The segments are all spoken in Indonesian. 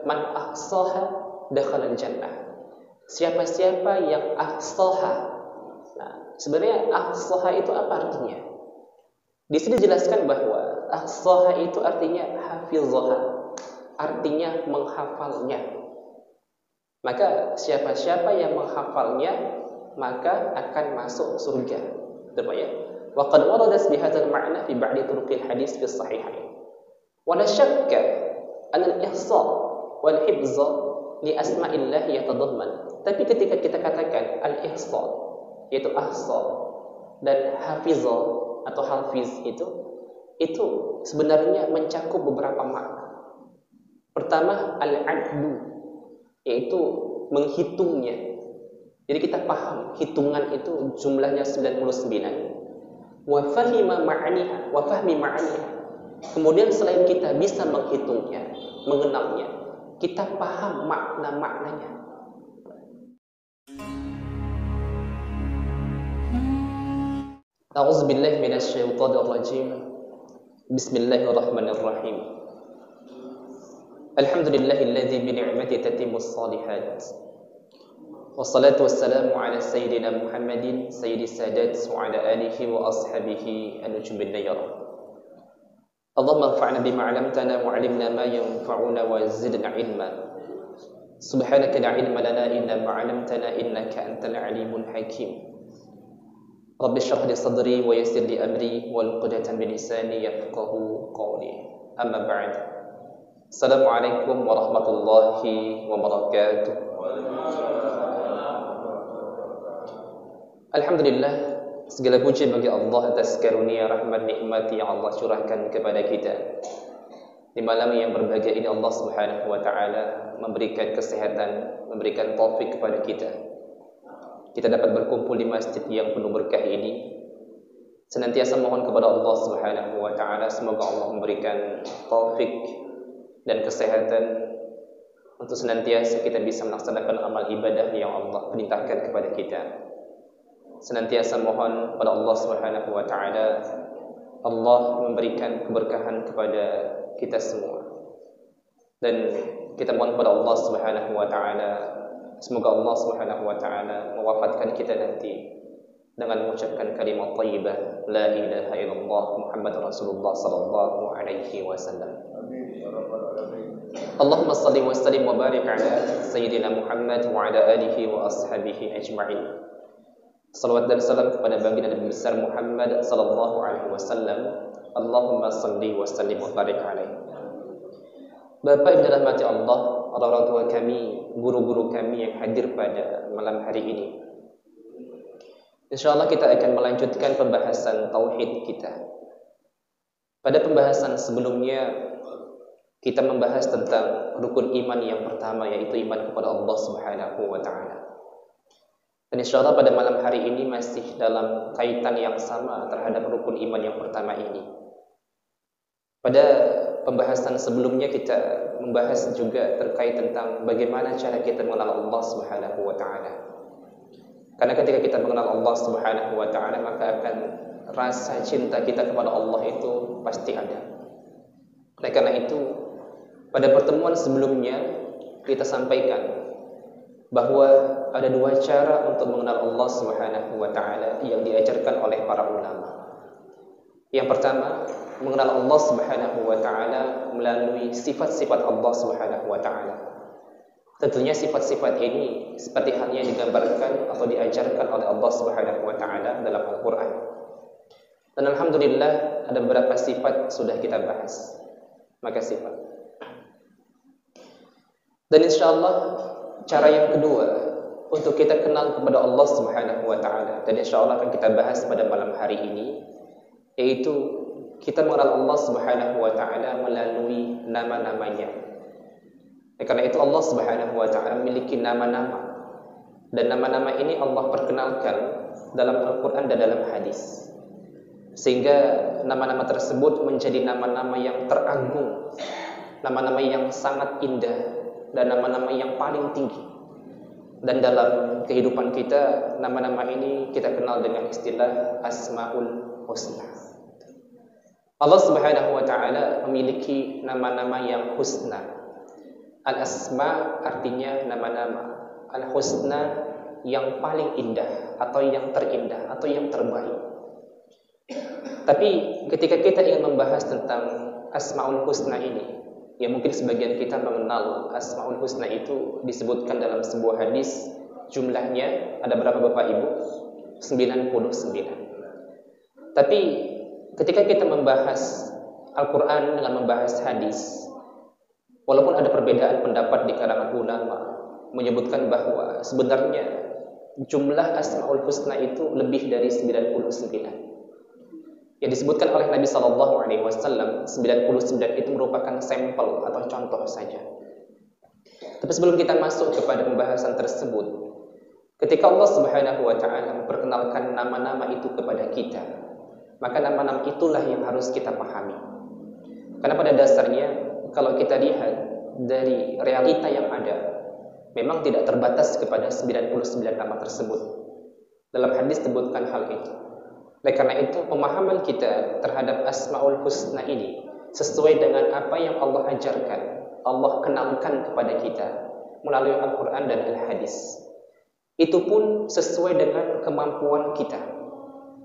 man ahsaha dakhala al-jannah. Siapa-siapa yang ahsaha. Nah, sebenarnya ahsaha itu apa artinya? Di sini dijelaskan bahwa ahsaha itu artinya hafizaha, artinya menghafalnya. Maka siapa-siapa yang menghafalnya maka akan masuk surga. Ya. Wa qad waradat bi hadzal ma'na fi ba'di turuqil hadis fi sahihain. Wa la syakka an al-ihsa wal hifza li asma'illah yatadamman. Tapi ketika kita katakan al-ihsa yaitu ahsa dan hafizah atau hafiz itu sebenarnya mencakup beberapa makna. Pertama, al-adlu yaitu menghitungnya. Jadi kita paham hitungan itu jumlahnya 99. Wa fahima ma'aniha, wa fahmi ma'aniha. Kemudian selain kita bisa menghitungnya, mengenalnya, kita paham makna-maknanya. A'udzu billahi minasy syaithanir rajim. Bismillahirrahmanirrahim. Alhamdulillahilladzi bi ni'matihi tatimmus shalihat. Wassalatu wassalamu ala sayyidina Muhammadin sayyidis sadat wa ala alihi wa ashabihi an-nujubin nayar. Allahumma anfa'na bima 'allamtana wa 'allimna ma yanfa'una wa zidna 'ilma. Subhanaka la 'ilma lana illa ma 'allamtana innaka antal 'alimul hakim. Rabbi shrah li sadri wa yassir li amri wal 'uqdatam min lisani yafqahu qawli. Amma ba'd. Assalamualaikum warahmatullahi wabarakatuh. Alhamdulillah, segala puji bagi Allah atas karunia rahmat nikmat yang Allah curahkan kepada kita. Di malam yang berbahagia ini Allah Subhanahu wa taala memberikan kesehatan, memberikan taufik kepada kita. Kita dapat berkumpul di masjid yang penuh berkah ini. Senantiasa mohon kepada Allah Subhanahu wa taala semoga Allah memberikan taufik dan kesehatan untuk senantiasa kita bisa melaksanakan amal ibadah yang Allah perintahkan kepada kita. Senantiasa mohon pada Allah Subhanahu wa taala Allah memberikan keberkahan kepada kita semua. Dan kita mohon pada Allah Subhanahu wa taala semoga Allah Subhanahu wa taala mewafatkan kita nanti dengan mengucapkan kalimat thayyibah la ilaha illallah Muhammadur Rasulullah sallallahu alaihi wasallam. Amin ya rabbal alamin. Allahumma shalli wa sallim wa barik ala sayyidina Muhammad wa ala alihi wa ashabihi ajma'in. Salawat dan salam kepada baginda Nabi besar Muhammad sallallahu alaihi wasallam. Allahumma shalli wa sallim wa barik alaihi. Bapak Ibu dirahmati Allah, orang tua kami, guru-guru kami yang hadir pada malam hari ini. Insyaallah kita akan melanjutkan pembahasan tauhid kita. Pada pembahasan sebelumnya kita membahas tentang rukun iman yang pertama, yaitu iman kepada Allah Subhanahu wa taala. Dan insyaallah pada malam hari ini masih dalam kaitan yang sama terhadap rukun iman yang pertama ini. Pada pembahasan sebelumnya kita membahas juga terkait tentang bagaimana cara kita mengenal Allah Subhanahu wa taala. Karena ketika kita mengenal Allah Subhanahu wa taala maka akan rasa cinta kita kepada Allah itu pasti ada. Oleh karena itu pada pertemuan sebelumnya kita sampaikan bahwa ada dua cara untuk mengenal Allah Subhanahu wa taala yang diajarkan oleh para ulama. Yang pertama, mengenal Allah Subhanahu wa taala melalui sifat-sifat Allah Subhanahu wa taala. Tentunya sifat-sifat ini seperti halnya digambarkan atau diajarkan oleh Allah Subhanahu wa taala dalam Al-Qur'an. Dan alhamdulillah ada beberapa sifat sudah kita bahas. Maka sifat. Dan insyaallah cara yang kedua untuk kita kenal kepada Allah Subhanahu wa taala dan insyaallah akan kita bahas pada malam hari ini, yaitu kita mengenal Allah Subhanahu wa taala melalui nama-namanya. Karena itu Allah Subhanahu wa taala memiliki nama-nama. Dan nama-nama ini Allah perkenalkan dalam Al-Qur'an dan dalam hadis. Sehingga nama-nama tersebut menjadi nama-nama yang teragung, nama-nama yang sangat indah dan nama-nama yang paling tinggi. Dan dalam kehidupan kita, nama-nama ini kita kenal dengan istilah Asmaul Husna. Allah Subhanahu wa taala memiliki nama-nama yang husna. Al-asma artinya nama-nama, al-husna yang paling indah atau yang terindah atau yang terbaik. Tapi ketika kita ingin membahas tentang Asmaul Husna ini, ya mungkin sebagian kita mengenal Asmaul Husna itu disebutkan dalam sebuah hadis, jumlahnya ada berapa Bapak Ibu? 99. Tapi ketika kita membahas Al-Quran dengan membahas hadis, walaupun ada perbedaan pendapat di kalangan ulama menyebutkan bahwa sebenarnya jumlah Asmaul Husna itu lebih dari 99. Yang disebutkan oleh Nabi SAW, 99 itu merupakan sampel atau contoh saja. Tapi sebelum kita masuk kepada pembahasan tersebut, ketika Allah Subhanahu wa Ta'ala memperkenalkan nama-nama itu kepada kita, maka nama-nama itulah yang harus kita pahami. Karena pada dasarnya, kalau kita lihat dari realita yang ada, memang tidak terbatas kepada 99 nama tersebut. Dalam hadis disebutkan hal itu. Oleh karena itu, pemahaman kita terhadap Asmaul Husna ini sesuai dengan apa yang Allah ajarkan, Allah kenalkan kepada kita melalui Al-Quran dan Al-Hadis. Itu pun sesuai dengan kemampuan kita,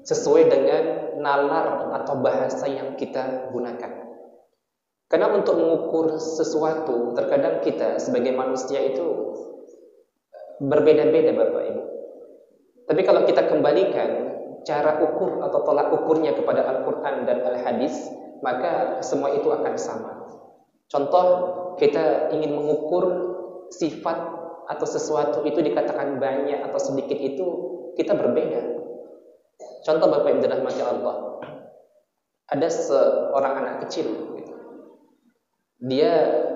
sesuai dengan nalar atau bahasa yang kita gunakan. Karena untuk mengukur sesuatu, terkadang kita sebagai manusia itu berbeda-beda Bapak Ibu. Tapi kalau kita kembalikan cara ukur atau tolak ukurnya kepada Al-Quran dan Al-Hadis, maka semua itu akan sama. Contoh, kita ingin mengukur sifat atau sesuatu itu dikatakan banyak atau sedikit, itu kita berbeda. Contoh Bapak Ibu dirahmati Allah, ada seorang anak kecil, dia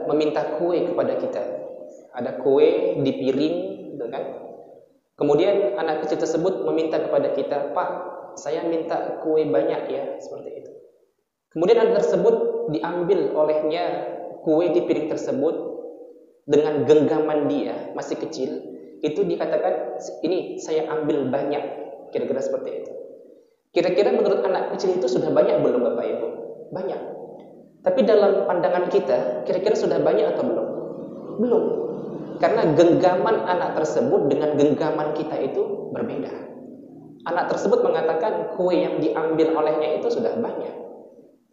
meminta kue kepada kita. Ada kue di piring, gitu kan? Kemudian anak kecil tersebut meminta kepada kita, "Pak, saya minta kue banyak ya," seperti itu. Kemudian anak tersebut diambil olehnya kue di piring tersebut dengan genggaman dia, masih kecil, itu dikatakan, "Ini saya ambil banyak," kira-kira seperti itu. Kira-kira menurut anak kecil itu sudah banyak belum Bapak Ibu? Banyak. Tapi dalam pandangan kita, kira-kira sudah banyak atau belum? Belum. Karena genggaman anak tersebut dengan genggaman kita itu berbeda. Anak tersebut mengatakan kue yang diambil olehnya itu sudah banyak.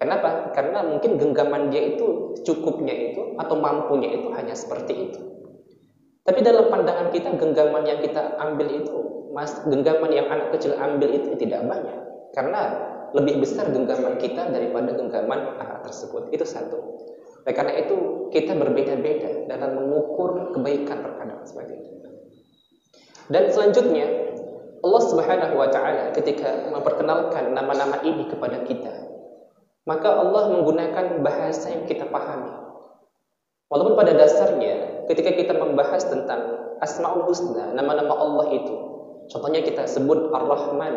Kenapa? Karena mungkin genggaman dia itu cukupnya itu atau mampunya itu hanya seperti itu. Tapi dalam pandangan kita, genggaman yang kita ambil itu, genggaman yang anak kecil ambil itu tidak banyak. Karena lebih besar genggaman kita daripada genggaman anak tersebut. Itu satu. Oleh karena itu kita berbeda-beda dalam mengukur kebaikan terkadang seperti itu. Dan selanjutnya Allah Subhanahu wa Ta'ala ketika memperkenalkan nama-nama ini kepada kita, maka Allah menggunakan bahasa yang kita pahami. Walaupun pada dasarnya ketika kita membahas tentang Asmaul Husna, nama-nama Allah itu, contohnya kita sebut Ar-Rahman,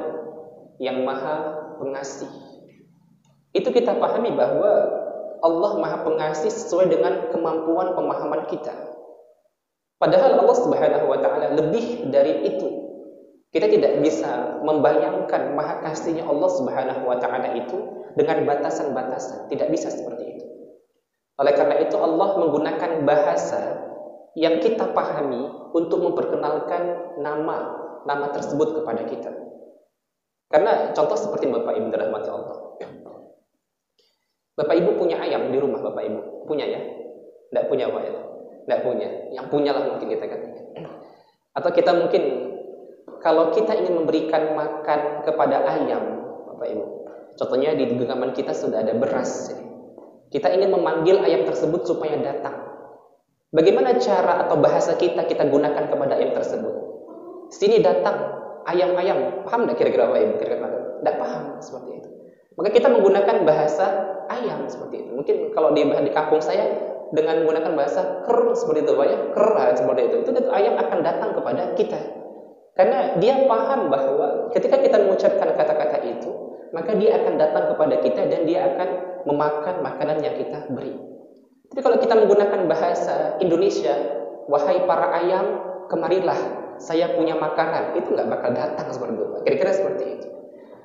yang Maha Pengasih. Itu kita pahami bahwa Allah Maha Pengasih sesuai dengan kemampuan pemahaman kita. Padahal Allah Subhanahu wa Ta'ala lebih dari itu. Kita tidak bisa membayangkan Maha Kasihnya Allah Subhanahu wa Ta'ala itu dengan batasan-batasan. Tidak bisa seperti itu. Oleh karena itu Allah menggunakan bahasa yang kita pahami untuk memperkenalkan nama tersebut kepada kita. Karena contoh seperti Bapak Ibu dirahmati Allah. Bapak Ibu punya ayam di rumah Bapak Ibu? Punya ya? Tidak punya Pak ya? Tidak punya. Yang punyalah mungkin kita katakan. Atau kita mungkin kalau kita ingin memberikan makan kepada ayam Bapak Ibu, contohnya di genggaman kita sudah ada beras. Kita ingin memanggil ayam tersebut supaya datang. Bagaimana cara atau bahasa kita gunakan kepada ayam tersebut? Sini datang, ayam-ayam. Paham tidak kira-kira Bapak Ibu? Tidak paham seperti itu. Maka kita menggunakan bahasa ayam seperti itu. Mungkin kalau di kampung saya dengan menggunakan bahasa ker seperti itu, Pak ya, ker seperti itu. Itu ayam akan datang kepada kita. Karena dia paham bahwa ketika kita mengucapkan kata-kata itu, maka dia akan datang kepada kita dan dia akan memakan makanan yang kita beri. Tapi kalau kita menggunakan bahasa Indonesia, "Wahai para ayam, kemarilah, saya punya makanan," itu nggak bakal datang seperti itu, Pak. Kira-kira seperti itu.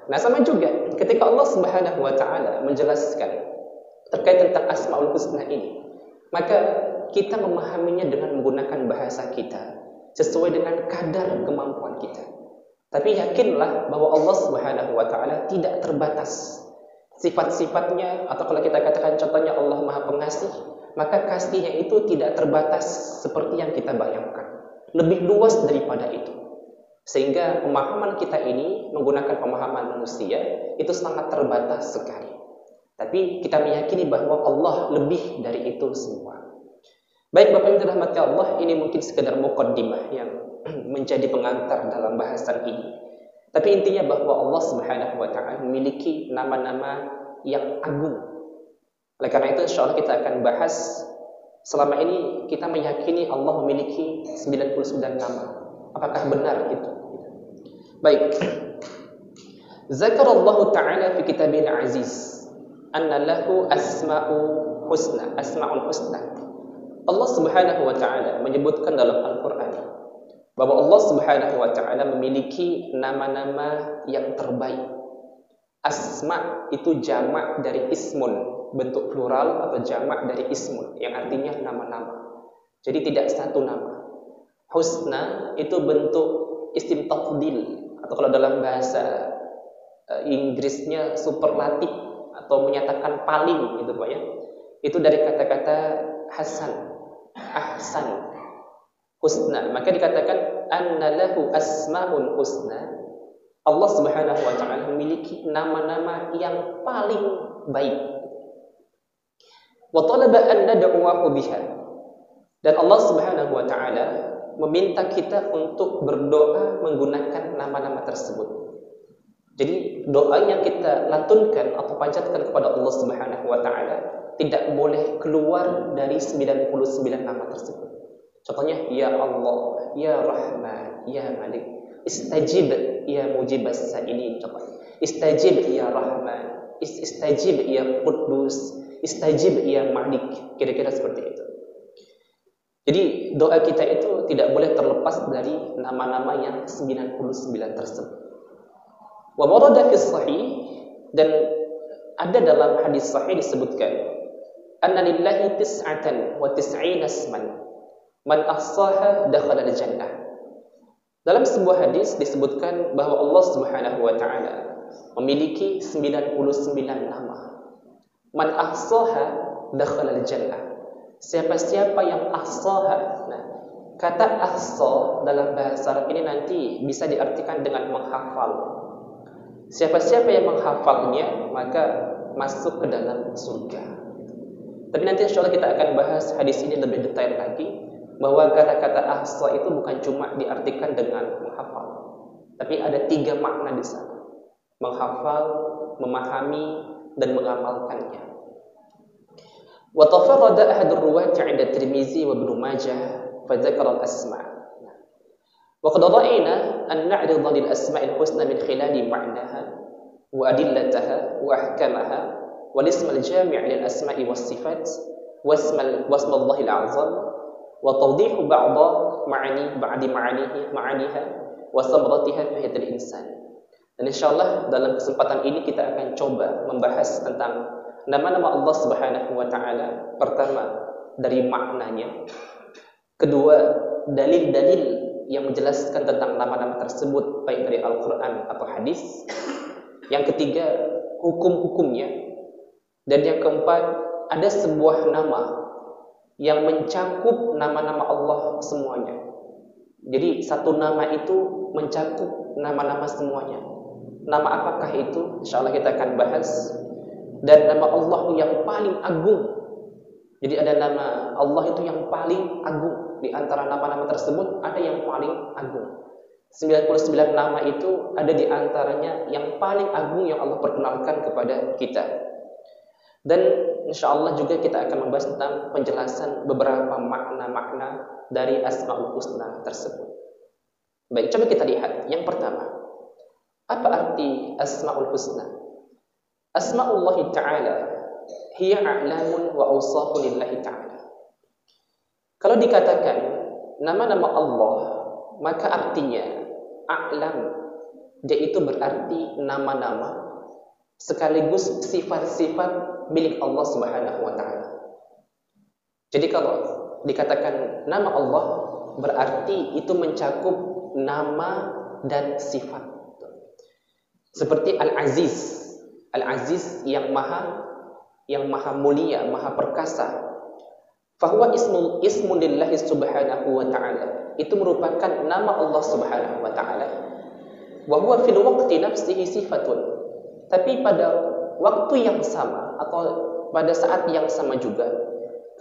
Nah, sama juga ketika Allah Subhanahu wa Ta'ala menjelaskan terkait tentang Asmaul Husna ini, maka kita memahaminya dengan menggunakan bahasa kita sesuai dengan kadar kemampuan kita. Tapi yakinlah bahwa Allah Subhanahu wa taala tidak terbatas. Sifat-sifatnya, atau kalau kita katakan contohnya Allah Maha Pengasih, maka kasihnya itu tidak terbatas seperti yang kita bayangkan. Lebih luas daripada itu. Sehingga pemahaman kita ini menggunakan pemahaman manusia itu sangat terbatas sekali. Tapi kita meyakini bahwa Allah lebih dari itu semua. Baik Bapak Ibu dirahmati Allah, ini mungkin sekedar muqaddimah yang menjadi pengantar dalam bahasan ini. Tapi intinya bahwa Allah Subhanahu wa taala memiliki nama-nama yang agung. Oleh karena itu insyaallah kita akan bahas selama ini kita meyakini Allah memiliki 99 nama. Apakah benar itu? Baik. Zakarallahu ta'ala fi kitabil aziz anna lahu asma'ul husna. Allah Subhanahu wa taala menyebutkan dalam Al-Qur'an bahwa Allah Subhanahu wa taala memiliki nama-nama yang terbaik. Asma itu jamak dari ismun, bentuk plural atau jamak dari ismun yang artinya nama-nama. Jadi tidak satu nama. Husna itu bentuk isim tafdil atau kalau dalam bahasa Inggrisnya superlatif atau menyatakan paling gitu Pak ya. Itu dari kata-kata hasan, ahsan, husna. Maka dikatakan anna lahu asmaul husna. Allah Subhanahu wa taala memiliki nama-nama yang paling baik. Wa talaba an nad'uhu biha. Dan Allah Subhanahu wa taala meminta kita untuk berdoa menggunakan nama-nama tersebut. Jadi doa yang kita lantunkan atau panjatkan kepada Allah Subhanahu wa taala tidak boleh keluar dari 99 nama tersebut. Contohnya ya Allah, ya Rahman, ya Malik, istajib ya mujibas sa'ilin. Contohnya istajib ya Rahman, istajib ya Quddus, istajib ya Malik. Kira-kira seperti itu. Jadi doa kita itu tidak boleh terlepas dari nama-nama yang 99 tersebut. Wa warada fi sahih, dan ada dalam hadis sahih disebutkan anna lillahi tis'atan wa tis'ina isman man ahsaha dakhala al-jannah. Dalam sebuah hadis disebutkan bahwa Allah Subhanahu wa taala memiliki 99 nama. Man ahsaha dakhala al-jannah. Siapa-siapa yang ahsaha. Nah, kata ahsa dalam bahasa Arab ini nanti bisa diartikan dengan menghafal. Siapa-siapa yang menghafalnya maka masuk ke dalam surga. Tapi nanti insyaallah kita akan bahas hadis ini lebih detail lagi, bahwa kata-kata ahsa itu bukan cuma diartikan dengan menghafal, tapi ada 3 makna di sana: menghafal, memahami, dan mengamalkannya. Wa tafarrada ahadur ruwati 'inda Tirmizi wa Ibnu Majah fa dzakara al-asma'. Wa qad ra'ayna an na'rida lil asma'il husna min khilali ma'naha wa adillataha wa ahkamaha wal ismul jami' lil asma'i was sifat wasmullahil a'zam wa tawdihu ma'aniha wa samratiha fi hadal insan. Dan insyaallah dalam kesempatan ini kita akan coba membahas tentang nama-nama Allah Subhanahu wa taala. Pertama, dari maknanya. Kedua, dalil-dalil yang menjelaskan tentang nama-nama tersebut baik dari Al-Qur'an atau hadis. Yang ketiga, hukum-hukumnya. Dan yang keempat, ada sebuah nama yang mencakup nama-nama Allah semuanya. Jadi satu nama itu mencakup nama-nama semuanya. Nama apakah itu? Insyaallah kita akan bahas. Dan nama Allah yang paling agung. Jadi ada nama Allah itu yang paling agung. Di antara nama-nama tersebut ada yang paling agung. 99 nama itu ada di antaranya yang paling agung yang Allah perkenalkan kepada kita. Dan insyaallah juga kita akan membahas tentang penjelasan beberapa makna-makna dari Asmaul Husna tersebut. Baik, coba kita lihat. Yang pertama, apa arti Asmaul Husna? Asma'ullah ta'ala hiya a'lamun wa awsafun lillahi ta'ala. Kalau dikatakan nama-nama Allah, maka artinya a'lam, dia itu berarti nama-nama sekaligus sifat-sifat milik Allah Subhanahu wa taala. Jadi kalau dikatakan nama Allah berarti itu mencakup nama dan sifat. Seperti Al-Aziz. Al-Aziz yang maha mulia, maha perkasa. Fahuwa ismun lillahi subhanahu wa ta'ala. Itu merupakan nama Allah subhanahu wa ta'ala. Wa huwa fil waqti nafsihi sifatun. Tapi pada waktu yang sama atau pada saat yang sama juga,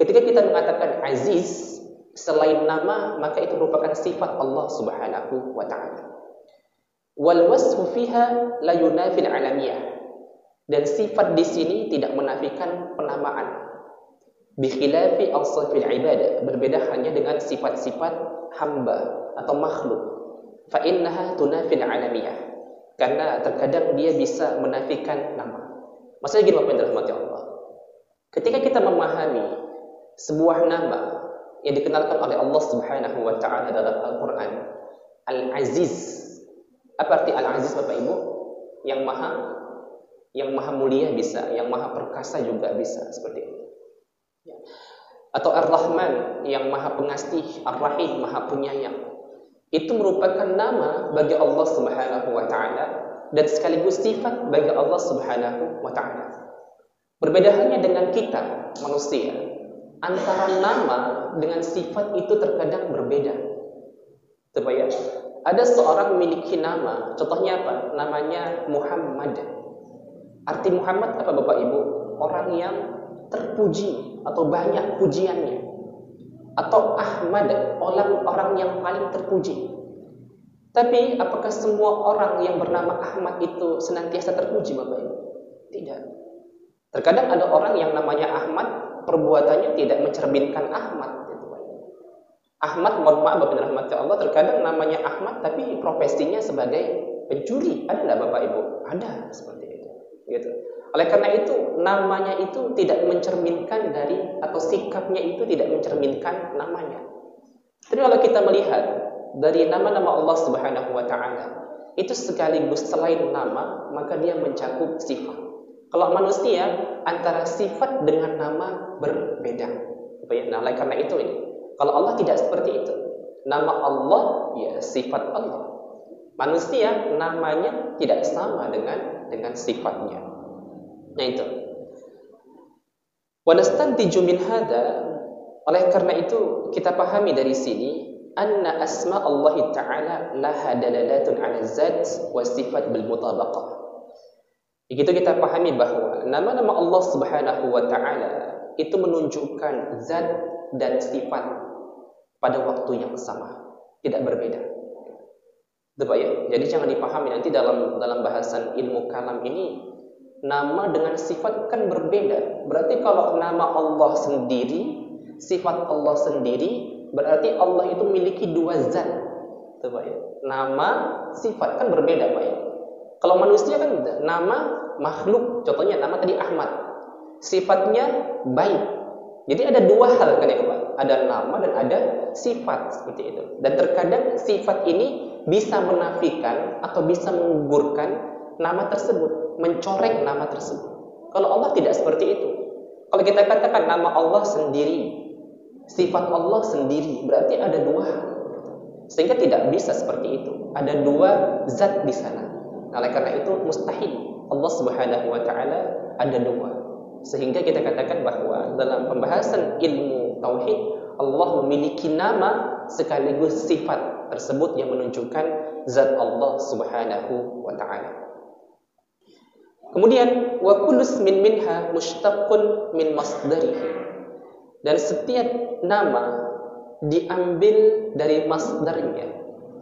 ketika kita mengatakan Aziz selain nama, maka itu merupakan sifat Allah subhanahu wa ta'ala. Wal wasfu fiha la yunafil alamiyah. Dan sifat di sini tidak menafikan penamaan. Bi khilafi awsafil ibadah, berbeda hanya dengan sifat-sifat hamba atau makhluk. Fa innaha tunafil alamiyah. Karena terkadang dia bisa menafikan nama. Maksudnya gini Bapak yang dirahmati Allah. Ketika kita memahami sebuah nama yang dikenalkan oleh Allah Subhanahu wa taala dalam Al-Qur'an, Al-Aziz. Apa arti Al-Aziz Bapak Ibu? Yang maha mulia bisa, yang maha perkasa juga bisa, seperti itu. Atau Ar-Rahman, yang maha pengasih, Ar-Rahim, maha penyayang. Itu merupakan nama bagi Allah Subhanahu wa taala dan sekaligus sifat bagi Allah Subhanahu wa taala. Berbeda halnya dengan kita manusia. Antara nama dengan sifat itu terkadang berbeda. Coba ya. Ada seorang memiliki nama, contohnya apa? Namanya Muhammad. Arti Muhammad apa Bapak Ibu? Orang yang terpuji atau banyak pujiannya. Atau Ahmad, orang yang paling terpuji. Tapi apakah semua orang yang bernama Ahmad itu senantiasa terpuji Bapak Ibu? Tidak. Terkadang ada orang yang namanya Ahmad, perbuatannya tidak mencerminkan Ahmad. Ahmad, mohon maaf Bapak dirahmati Allah, terkadang namanya Ahmad tapi profesinya sebagai pencuri. Ada enggak Bapak Ibu? Ada, seperti itu. Gitu. Oleh karena itu, namanya itu tidak mencerminkan dari, atau sikapnya itu tidak mencerminkan namanya. Tapi kalau kita melihat dari nama-nama Allah Subhanahu wa taala, itu sekaligus selain nama, maka dia mencakup sifat. Kalau manusia, antara sifat dengan nama berbeda. Nah, oleh karena itu ini, kalau Allah tidak seperti itu. Nama Allah, ya sifat Allah. Manusia, namanya tidak sama dengan sifatnya. Nah itu. Wa nastantiju min hada, oleh karena itu kita pahami dari sini anna asma Allah Ta'ala laha dalalatun 'ala zat wa sifat bil mutabaqah. Begitu kita pahami bahwa nama-nama Allah Subhanahu wa taala itu menunjukkan zat dan sifat pada waktu yang sama, tidak berbeda. Betul ya? Jadi jangan dipahami nanti dalam bahasan ilmu kalam ini nama dengan sifat kan berbeda. Berarti kalau nama Allah sendiri, sifat Allah sendiri, berarti Allah itu memiliki dua zat. Coba ya. Nama, sifat kan berbeda, Pak ya. Kalau manusia kan nama makhluk, contohnya nama tadi Ahmad. Sifatnya baik. Jadi ada dua hal kan ya, Pak. Ada nama dan ada sifat seperti itu. Dan terkadang sifat ini bisa menafikan atau bisa menggugurkan nama tersebut, mencoreng nama tersebut. Kalau Allah tidak seperti itu. Kalau kita katakan nama Allah sendiri, sifat Allah sendiri, berarti ada dua hal. Sehingga tidak bisa seperti itu. Ada dua zat di sana. Oleh karena itu mustahil Allah Subhanahu wa taala ada dua. Sehingga kita katakan bahwa dalam pembahasan ilmu tauhid, Allah memiliki nama sekaligus sifat tersebut yang menunjukkan zat Allah Subhanahu wa taala. Kemudian wa kullu ismin minha mushtaqqun min masdarihi. Dan setiap nama diambil dari masdarnya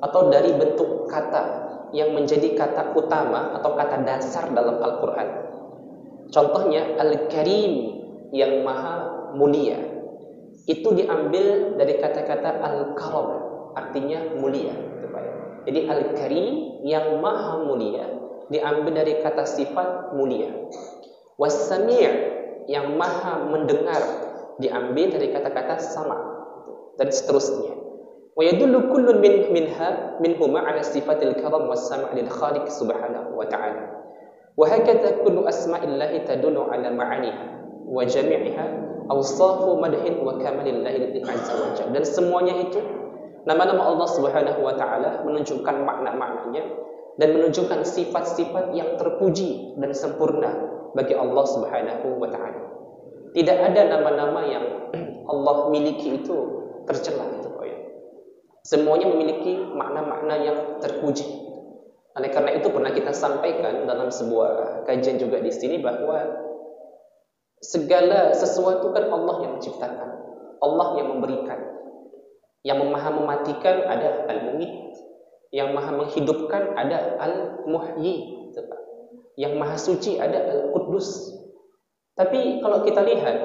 atau dari bentuk kata yang menjadi kata utama atau kata dasar dalam Al-Qur'an. Contohnya Al-Karim yang maha mulia. Itu diambil dari kata-kata Al-Karam, artinya mulia. Jadi Al-Karim yang maha mulia diambil dari kata sifat mulia. Was-Sami' yang maha mendengar diambil dari kata-kata sama, dan seterusnya. Wa yadullu kullun minhuma ala sifatil karam was-sam' lil khaliq subhanahu wa ta'ala. Wa hakadha kullu asma'illahi tadullu ala ma'aniha wa jami'iha awsafu madhin wa kamalillahi azza wa jalla. Dan semuanya itu nama-nama Allah Subhanahu wa taala menunjukkan makna-maknanya dan menunjukkan sifat-sifat yang terpuji dan sempurna bagi Allah Subhanahu wa taala. Tidak ada nama-nama yang Allah miliki itu tercela gitu, Pak ya. Semuanya memiliki makna-makna yang terpuji. Oleh karena itu pernah kita sampaikan dalam sebuah kajian juga di sini bahwa segala sesuatu kan Allah yang menciptakan, Allah yang memberikan. Yang maha mematikan ada Al-Mumit, yang maha menghidupkan ada Al-Muhyi, yang maha suci ada Al-Quddus. Tapi kalau kita lihat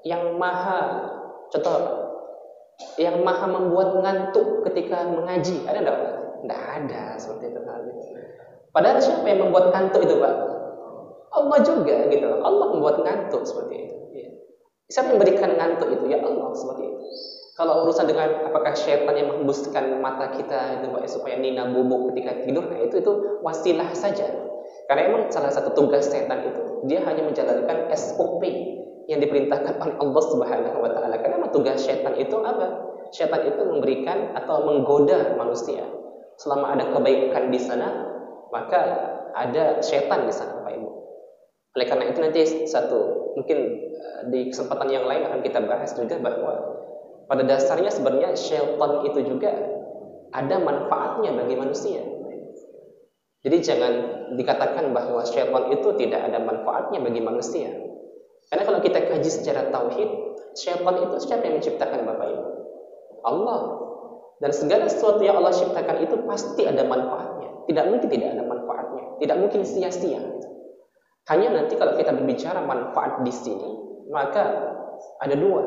yang maha, contoh, yang maha membuat ngantuk ketika mengaji, ada enggak, Pak? Enggak ada seperti itu. Padahal siapa yang membuat ngantuk itu, Pak? Allah juga gitu. Allah membuat ngantuk seperti itu. Siapa yang memberikan ngantuk itu? Ya Allah seperti itu. Kalau urusan dengan apakah syaitan yang menghembuskan mata kita itu, Pak, supaya nina bubuk ketika tidur, nah itu wasilah saja. Karena emang salah satu tugas setan itu dia hanya menjalankan SOP yang diperintahkan oleh Allah Subhanahu wa taala. Karena emang tugas setan itu apa? Setan itu memberikan atau menggoda manusia. Selama ada kebaikan di sana, maka ada setan di sana, Pak Ibu. Oleh karena itu nanti mungkin di kesempatan yang lain akan kita bahas juga bahwa pada dasarnya sebenarnya syaitan itu juga ada manfaatnya bagi manusia. Jadi jangan dikatakan bahwa syaitan itu tidak ada manfaatnya bagi manusia. Karena kalau kita kaji secara tauhid, syaitan itu siapa yang menciptakan, Bapak Ibu? Allah. Dan segala sesuatu yang Allah ciptakan itu pasti ada manfaatnya. Tidak mungkin tidak ada manfaatnya. Tidak mungkin sia-sia. Hanya nanti kalau kita berbicara manfaat di sini, maka ada dua.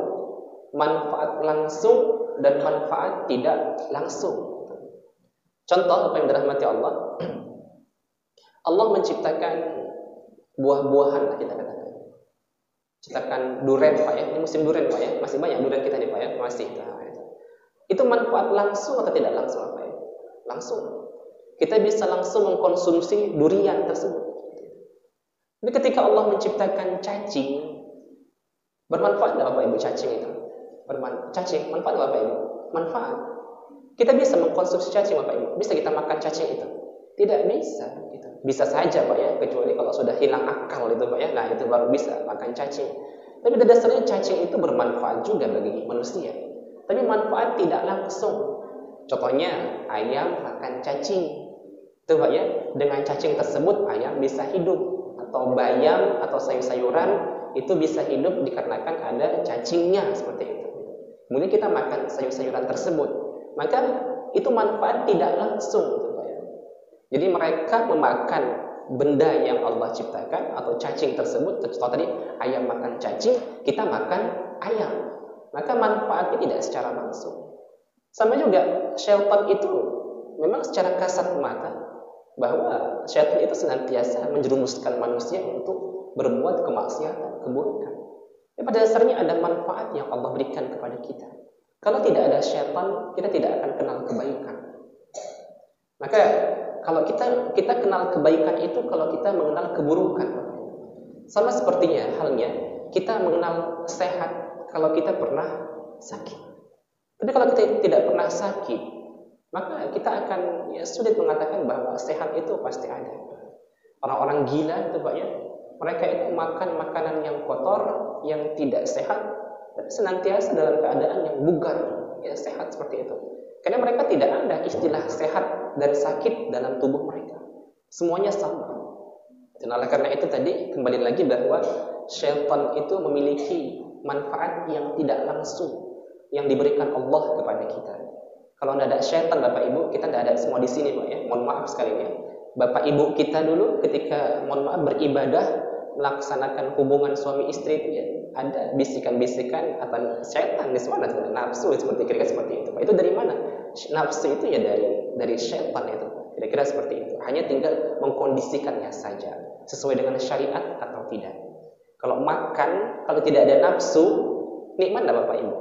Manfaat langsung dan manfaat tidak langsung. Contoh apa yang dirahmati Allah? Allah menciptakan buah-buahan, kita katakan. Ciptakan durian, Pak ya. Ini musim durian, Pak ya. Masih banyak durian kita nih, Pak ya. Masih. Itu manfaat langsung atau tidak langsung, Pak ya? Langsung. Kita bisa langsung mengkonsumsi durian tersebut. Tapi ketika Allah menciptakan cacing, bermanfaat tidak, Bapak Ibu, cacing itu? Cacing, manfaat tidak, Bapak Ibu? Manfaat. Kita bisa mengkonsumsi cacing, Bapak Ibu. Bisa kita makan cacing itu? Tidak bisa. Gitu. Bisa saja, Pak ya, kecuali kalau sudah hilang akal itu, Pak ya. Nah itu baru bisa makan cacing. Tapi pada dasarnya cacing itu bermanfaat juga bagi manusia. Tapi manfaat tidak langsung. Contohnya ayam makan cacing. Itu, Pak ya. Dengan cacing tersebut ayam bisa hidup. Atau bayam atau sayur-sayuran itu bisa hidup dikarenakan ada cacingnya seperti itu. Kemudian kita makan sayur-sayuran tersebut, maka itu manfaat tidak langsung, Pak ya. Jadi mereka memakan benda yang Allah ciptakan atau cacing tersebut. Contoh tadi ayam makan cacing, kita makan ayam. Maka manfaatnya tidak secara langsung. Sama juga syaitan itu memang secara kasat mata bahwa syaitan itu senantiasa menjerumuskan manusia untuk berbuat kemaksiatan, keburukan. Pada dasarnya ada manfaat yang Allah berikan kepada kita. Kalau tidak ada syaitan, kita tidak akan kenal kebaikan. Maka kalau kita kenal kebaikan itu kalau kita mengenal keburukan. Sama sepertinya halnya kita mengenal sehat kalau kita pernah sakit. Tapi kalau kita tidak pernah sakit, maka kita akan sulit mengatakan bahwa sehat itu pasti ada. Orang-orang gila itu, Pak ya, mereka itu makan makanan yang kotor, yang tidak sehat, tapi senantiasa dalam keadaan yang bugar, ya sehat seperti itu. Karena mereka tidak ada istilah sehat dan sakit dalam tubuh mereka. Semuanya sama. Dan oleh karena itu tadi kembali lagi bahwa syaitan itu memiliki manfaat yang tidak langsung yang diberikan Allah kepada kita. Kalau tidak ada syaitan, Bapak Ibu, kita tidak ada semua di sini, Pak ya. Mohon maaf sekali ya. Bapak Ibu kita dulu ketika mohon maaf beribadah, melaksanakan hubungan suami istri itu ya, ada bisikan-bisikan atau syaitan di sana, nafsu seperti kira-kira seperti itu. Pak, itu dari mana? Nafsu itu ya dari syaitan itu. Kira-kira seperti itu. Hanya tinggal mengkondisikannya saja sesuai dengan syariat atau tidak. Kalau makan, kalau tidak ada nafsu, nikmat enggak, Bapak Ibu?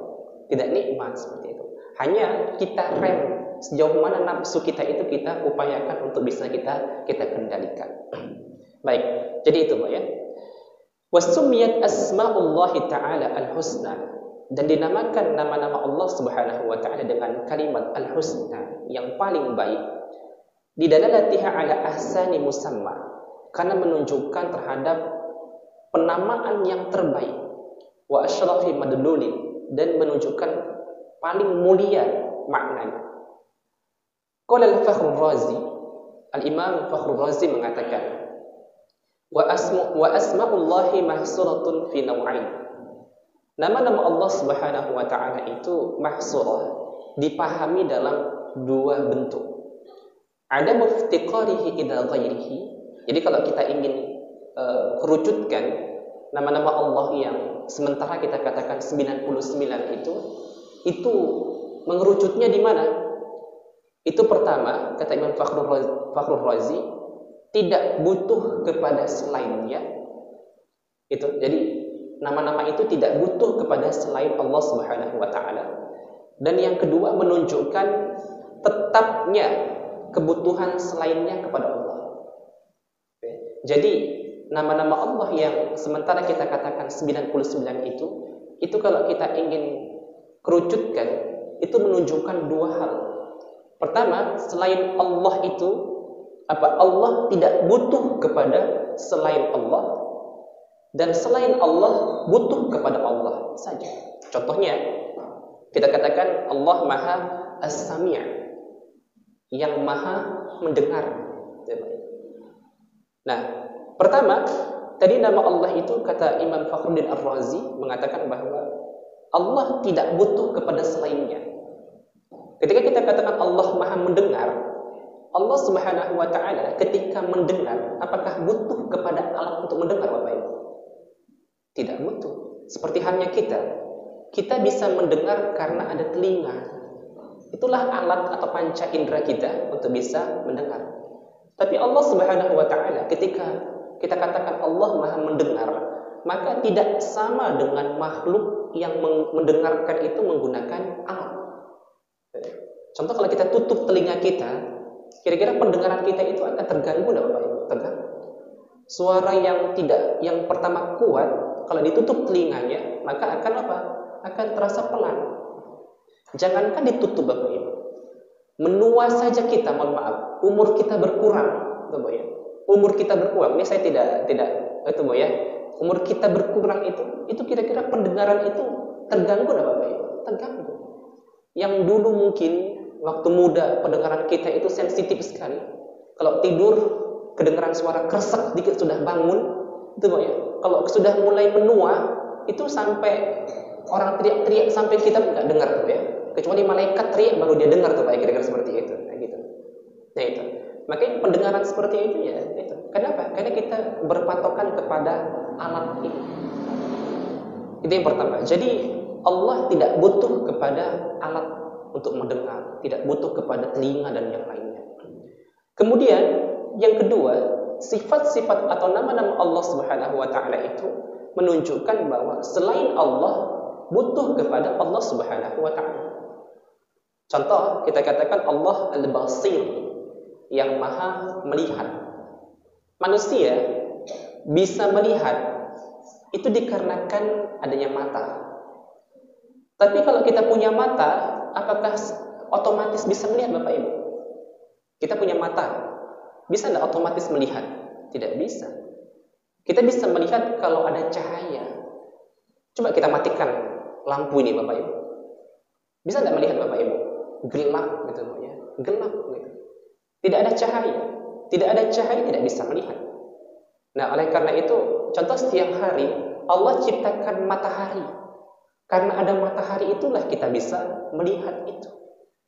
Tidak nikmat seperti itu. Hanya kita rem sejauh mana nafsu kita itu kita upayakan untuk bisa kita kendalikan. Baik, jadi itu, Pak ya. Wasumiyat asma'ullahi ta'ala al-husna, dan dinamakan nama-nama Allah Subhanahu wa taala dengan kalimat al-husna yang paling baik, didalalatiha ala ahsani musamma, karena menunjukkan terhadap penamaan yang terbaik, wa asyrafi madlulin, dan menunjukkan paling mulia maknanya. Qala al-Fakhrur Razi, Al-Imam Fakhrur Razi mengatakan, wa asma'ullahi mahsuratun fi naw'ain. Nama-nama Allah Subhanahu wa taala itu mahsurah, dipahami dalam dua bentuk. Ada muftiqarihi ila ghairihi. Jadi kalau kita ingin kerucutkan nama-nama Allah yang sementara kita katakan 99 itu mengerucutnya di mana? Itu pertama, kata Imam Fakhrur Razi, tidak butuh kepada selainnya. Itu jadi nama-nama itu tidak butuh kepada selain Allah Subhanahu wa taala. Dan yang kedua, menunjukkan tetapnya kebutuhan selainnya kepada Allah. Jadi nama-nama Allah yang sementara kita katakan 99 itu kalau kita ingin kerucutkan, itu menunjukkan dua hal. Pertama, selain Allah itu Allah tidak butuh kepada selain Allah, dan selain Allah butuh kepada Allah saja. Contohnya, kita katakan Allah Maha As-Sami', yang Maha mendengar. Nah, pertama, tadi nama Allah itu kata Imam Fakhruddin Ar-Razi mengatakan bahwa Allah tidak butuh kepada selainnya. Ketika kita katakan Allah Maha mendengar, Allah Subhanahu wa taala ketika mendengar, apakah butuh kepada alat untuk mendengar, Bapak Ibu? Tidak butuh. Seperti halnya kita bisa mendengar karena ada telinga. Itulah alat atau panca indera kita untuk bisa mendengar. Tapi Allah Subhanahu wa taala ketika kita katakan Allah Maha mendengar, maka tidak sama dengan makhluk yang mendengarkan itu menggunakan alat. Contoh, kalau kita tutup telinga kita, kira-kira pendengaran kita itu akan terganggu enggak, Bapak Ibu? Terganggu. Suara yang pertama kuat, kalau ditutup telinganya, maka akan apa? Akan terasa pelan. Jangankan ditutup, Bapak Ibu, menua saja kita, mohon maaf, umur kita berkurang, Bapak Ibu. Umur kita berkurang. Ini saya tidak itu, Bu ya. Umur kita berkurang itu kira-kira pendengaran itu terganggu enggak, Bapak Ibu? Terganggu. Yang dulu mungkin waktu muda pendengaran kita itu sensitif sekali. Kalau tidur kedengaran suara kresek dikit sudah bangun, itu Pak ya. Kalau sudah mulai menua, itu sampai orang teriak-teriak sampai kita nggak dengar tuh ya. Kecuali malaikat teriak baru dia dengar tuh Pak, kira-kira seperti itu. Nah gitu. Nah itu. Makanya pendengaran seperti itu ya itu. Kenapa? Karena kita berpatokan kepada alat ini. Itu yang pertama. Jadi Allah tidak butuh kepada alat untuk mendengar, tidak butuh kepada telinga dan yang lainnya. Kemudian yang kedua, sifat-sifat atau nama-nama Allah Subhanahu wa taala itu menunjukkan bahwa selain Allah butuh kepada Allah Subhanahu wa taala. Contoh, kita katakan Allah Al-Basir, yang Maha melihat. Manusia bisa melihat itu dikarenakan adanya mata. Tapi kalau kita punya mata, apakah otomatis bisa melihat, Bapak Ibu? Kita punya mata, bisa tidak otomatis melihat? Tidak bisa. Kita bisa melihat kalau ada cahaya. Coba kita matikan lampu ini, Bapak Ibu. Bisa tidak melihat, Bapak Ibu? Gelap gitu ya. Gelap gitu. Tidak ada cahaya. Tidak ada cahaya, tidak bisa melihat. Nah, oleh karena itu, contoh setiap hari Allah ciptakan matahari. Karena ada matahari itulah kita bisa melihat itu.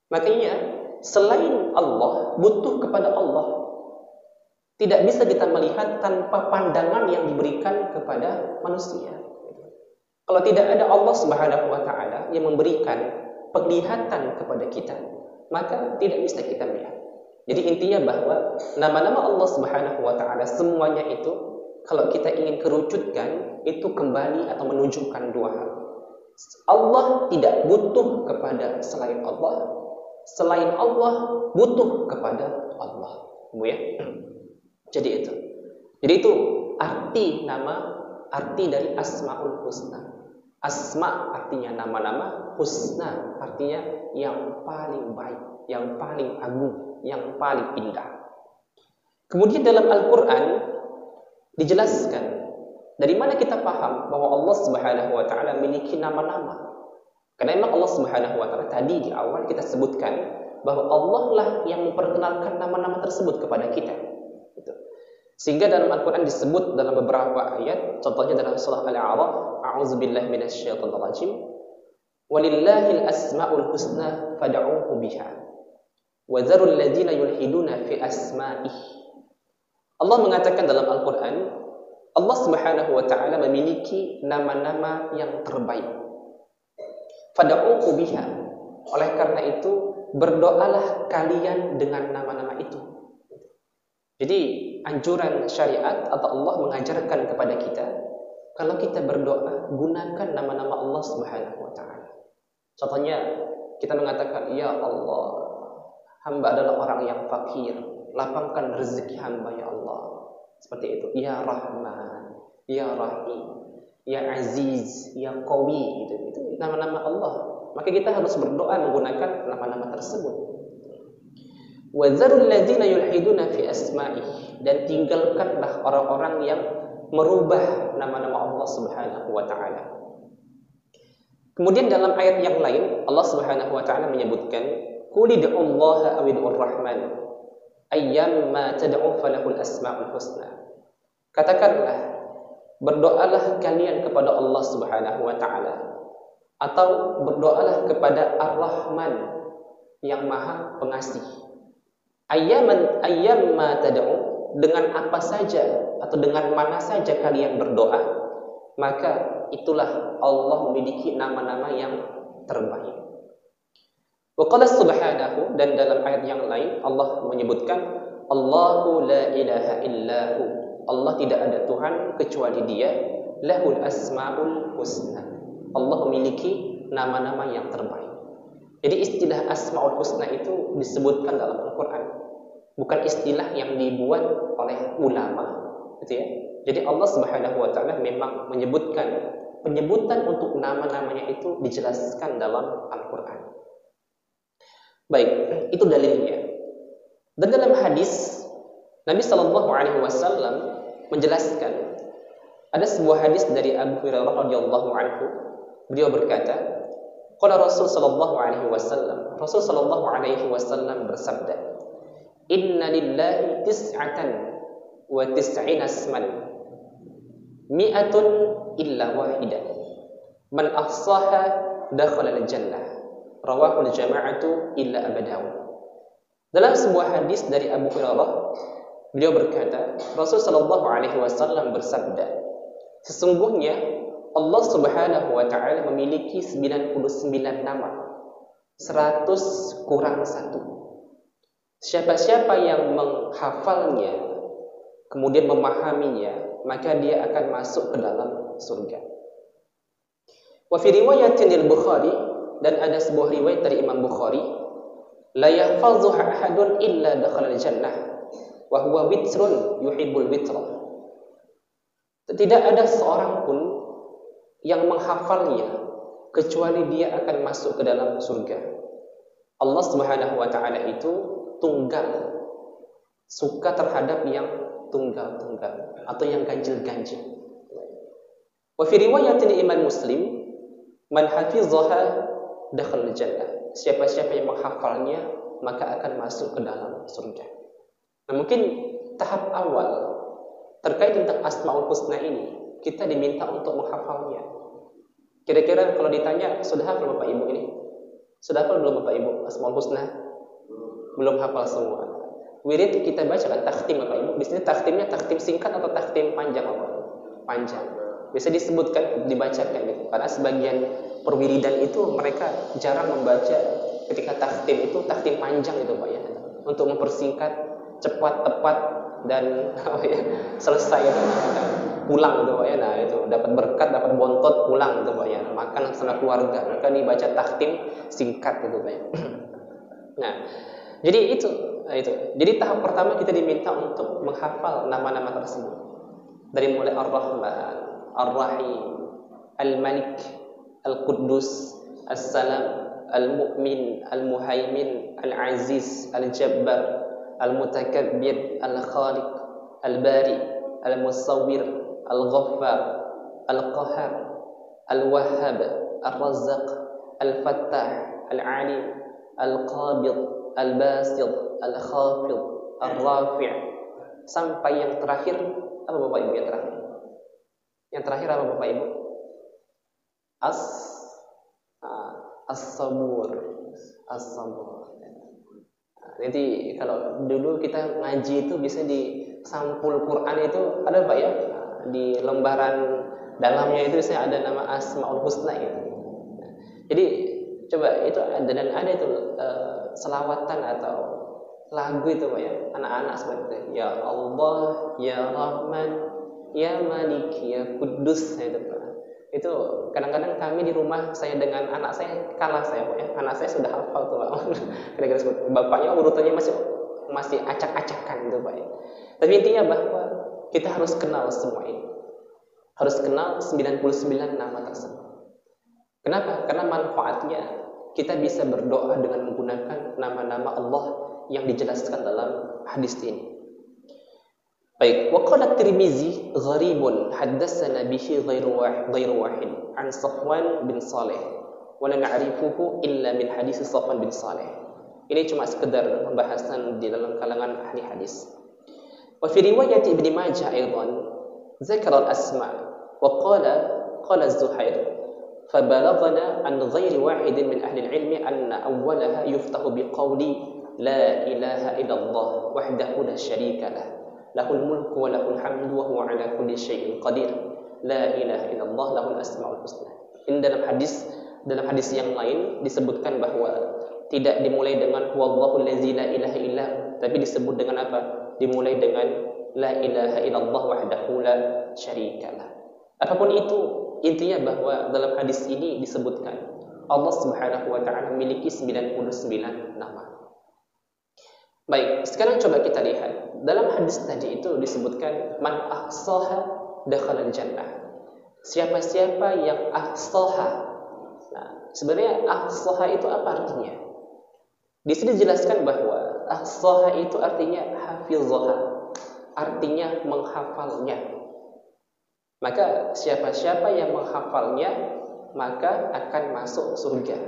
Makanya selain Allah, butuh kepada Allah. Tidak bisa kita melihat tanpa pandangan yang diberikan kepada manusia. Kalau tidak ada Allah Subhanahu wa taala yang memberikan penglihatan kepada kita, maka tidak bisa kita melihat. Jadi intinya bahwa nama-nama Allah Subhanahu wa taala semuanya itu kalau kita ingin kerucutkan, itu kembali atau menunjukkan dua hal. Allah tidak butuh kepada selain Allah. Selain Allah butuh kepada Allah. Bu ya? Jadi itu arti nama arti dari Asmaul Husna. Asma artinya nama-nama, husna artinya yang paling baik, yang paling agung, yang paling indah. Kemudian dalam Al-Quran dijelaskan dari mana kita paham bahwa Allah Subhanahu wa taala memiliki nama-nama. Karena memang Allah Subhanahu wa taala tadi di awal kita sebutkan bahwa Allah lah yang memperkenalkan nama-nama tersebut kepada kita. Gitu. Sehingga dalam Al-Quran disebut dalam beberapa ayat, contohnya dalam surah Al-A'raf, a'udzubillahi minasyaitonir rajim, walillahil asmaul husna fad'uuhu biha wa dzarul ladzina yulhiduna fi asma'ih. Allah mengatakan dalam Al-Quran, Allah Subhanahu wa taala memiliki nama-nama yang terbaik. Fad'uuhu biha. Oleh karena itu, berdoalah kalian dengan nama-nama itu. Jadi anjuran syariat atau Allah mengajarkan kepada kita, kalau kita berdoa, gunakan nama-nama Allah Subhanahu wa taala. Contohnya, kita mengatakan, ya Allah, hamba adalah orang yang fakir, lapangkan rezeki hamba ya Allah. Seperti itu. Ya Rahman, ya Rahim, ya Aziz, ya Qawi, itu nama-nama Allah. Maka kita harus berdoa menggunakan nama-nama tersebut. Wa dzarul ladzina yulhiduna fi asma'ih, dan tinggalkanlah orang-orang yang merubah nama-nama Allah Subhanahu wa taala. Kemudian dalam ayat yang lain Allah Subhanahu wa taala menyebutkan, qul ud'ullaha aw ud'ur rahman ayyamma tad'u falahul asmaul husna. Katakanlah, berdoalah kalian kepada Allah Subhanahu wa taala atau berdoalah kepada Ar-Rahman yang Maha Pengasih. Ayyamma tad'u, dengan apa saja atau dengan mana saja kalian berdoa, maka itulah Allah memiliki nama-nama yang terbaik. Wa qala subhanahu, dan dalam ayat yang lain Allah menyebutkan, Allahu la ilaha illahu, Allah tidak ada Tuhan kecuali Dia, lahul asmaul husna, Allah memiliki nama-nama yang terbaik. Jadi istilah Asmaul Husna itu disebutkan dalam Al-Quran, bukan istilah yang dibuat oleh ulama, gitu ya. Jadi Allah Subhanahu wa taala memang menyebutkan, penyebutan untuk nama-namanya itu dijelaskan dalam Al-Quran. Baik, itu dalilnya. Dan dalam hadis Nabi Shallallahu Alaihi Wasallam menjelaskan, ada sebuah hadis dari Abu Hurairah radhiyallahu anhu, beliau berkata, qala Rasul sallallahu alaihi wasallam, Rasul sallallahu alaihi wasallam bersabda, inna lillahi tis'atan wa tis'ina asman mi'atun illa wahidah man ahsaha dakhala al-jannah, rawahu al-jama'atu illa Abu Dawud. Dalam sebuah hadis dari Abu Hurairah, beliau berkata, Rasul sallallahu alaihi wasallam bersabda, sesungguhnya Allah Subhanahu wa taala memiliki 99 nama, 100 kurang 1. Siapa-siapa yang menghafalnya kemudian memahaminya, maka dia akan masuk ke dalam surga. Wa fi riwayatin al-Bukhari, dan ada sebuah riwayat dari Imam Bukhari, la yahfazuha ahadun illa dakhala al-jannah wa huwa witrun yuhibbul witra. Tidak ada seorang pun yang menghafalnya kecuali dia akan masuk ke dalam surga. Allah Subhanahu wa taala itu tunggal, suka terhadap yang tunggal-tunggal atau yang ganjil-ganjil. Wa fi riwayatin Imam Muslim, man hafizaha dakhala jannah. Siapa-siapa yang menghafalnya maka akan masuk ke dalam surga. Nah, mungkin tahap awal terkait tentang Asmaul Husna ini, kita diminta untuk menghafalnya. Kira-kira kalau ditanya, sudah hafal Bapak Ibu ini? Sudah hafal belum Bapak Ibu Asmaul Husna? Belum hafal semua. Wirid kita baca kan takhtim Bapak Ibu. Di sini takhtimnya takhtim singkat atau takhtim panjang Bapak? Panjang. Bisa disebutkan, dibacakan gitu. Karena sebagian perwiridan itu mereka jarang membaca ketika takhtim itu takhtim panjang gitu Pak ya. Untuk mempersingkat cepat, tepat, dan selesai itu pulang gitu Pak ya. Nah itu dapat berkat, dapat bontot, pulang gitu Pak ya, makan sama keluarga, maka dibaca takhtim singkat gitu Pak ya. Nah jadi itu. Jadi tahap pertama kita diminta untuk menghafal nama-nama tersebut, dari mulai Ar-Rahman, Ar-Rahim, Al-Malik, Al-Quddus, As-Salam, Al-Mu'min, Al-Muhaimin, Al-Aziz, Al-Jabbar, Al-Mutakabbir, Al-Khaliq, Al-Bari, Al-Musawwir, Al-Ghaffar, Al-Qahhar, Al-Wahhab, Al-Razzaq, Al-Fattah, Al-Alim, Al-Qabid, Al-Basid, Al-Khafid, Al-Rafi', sampai yang terakhir. Apa Bapak Ibu yang terakhir? Yang terakhir apa Bapak Ibu? As-Sabur. As-Sabur. Jadi kalau dulu kita ngaji itu bisa di sampul Quran itu ada Pak ya, di lembaran dalamnya itu bisa ada nama Asmaul Husna gitu. Jadi coba itu ada, dan ada itu selawatan atau lagu itu Pak ya, anak-anak seperti itu. Ya Allah, Ya Rahman, Ya Malik, Ya Quddus, itu Pak. Itu kadang-kadang kami di rumah saya dengan anak saya kalah saya Pak ya. Anak saya sudah hafal tuh Pak. Kira-kira seperti bapaknya urutannya masih acak-acakan gitu Pak ya. Tapi intinya bahwa kita harus kenal semua ini. Harus kenal 99 nama tersebut. Kenapa? Karena manfaatnya kita bisa berdoa dengan menggunakan nama-nama Allah yang dijelaskan dalam hadis ini. Baik, wa qala Tirmizi gharibun haddatsana bihi ghairu wahid an Safwan bin Saleh wa la na'rifuhu illa min hadis Safwan bin Saleh. Ini cuma sekedar pembahasan di dalam kalangan ahli hadis. Wa fi riwayat Ibnu Majah aidan dzakara al-asma wa qala Az-Zuhair فبلغنا عن غير واحد من أهل العلم أن أولها يفتح بقول لا إله إلا الله وحده لا شريك له له الملك وله الحمد وهو على كل شيء قدير لا إله إلا الله له الأسماء الحسنى. Ini dalam hadis yang lain disebutkan bahwa tidak dimulai dengan huwallahu allazi la ilaha illa, tapi disebut dengan apa? Dimulai dengan la ilaha illallah wahdahu la syarikalah. Apapun itu, intinya bahwa dalam hadis ini disebutkan Allah Subhanahu wa taala memiliki 99 nama. Baik, sekarang coba kita lihat. Dalam hadis tadi itu disebutkan man ahsaha dakhala jannah. Siapa-siapa yang ahsaha. Nah, sebenarnya ahsaha itu apa artinya? Di sini dijelaskan bahwa ahsaha itu artinya hafizaha. Artinya menghafalnya. Maka siapa-siapa yang menghafalnya maka akan masuk surga.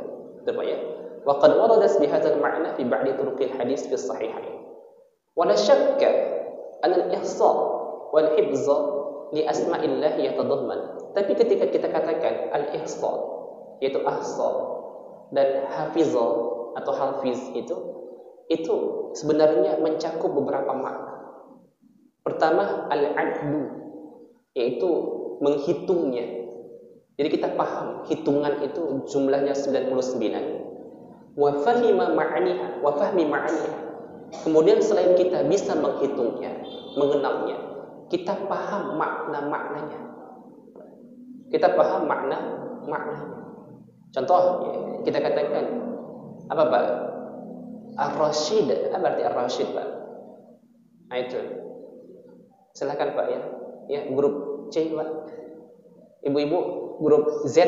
Betul ya? Wa qad waradat bi hadzal ma'na fi ba'di turuqil hadis fi sahihain. Wa la syakka an al-ihsa wal hifz li asma'illah yatadamman. Tapi ketika kita katakan al-ihsa yaitu ahsa dan hafiza atau hafiz itu sebenarnya mencakup beberapa makna. Pertama al-adlu, yaitu menghitungnya. Jadi kita paham hitungan itu jumlahnya 99. Wa fahima ma'aniha, wa fahmi ma'aniha. Kemudian selain kita bisa menghitungnya, mengenalnya, kita paham makna-maknanya. Kita paham makna-maknanya. Contoh, kita katakan apa Pak? Ar-Rasyid, apa arti Ar-Rasyid Pak? Nah itu. Silakan Pak ya. Ya, grup C Pak. Ibu-ibu grup Z.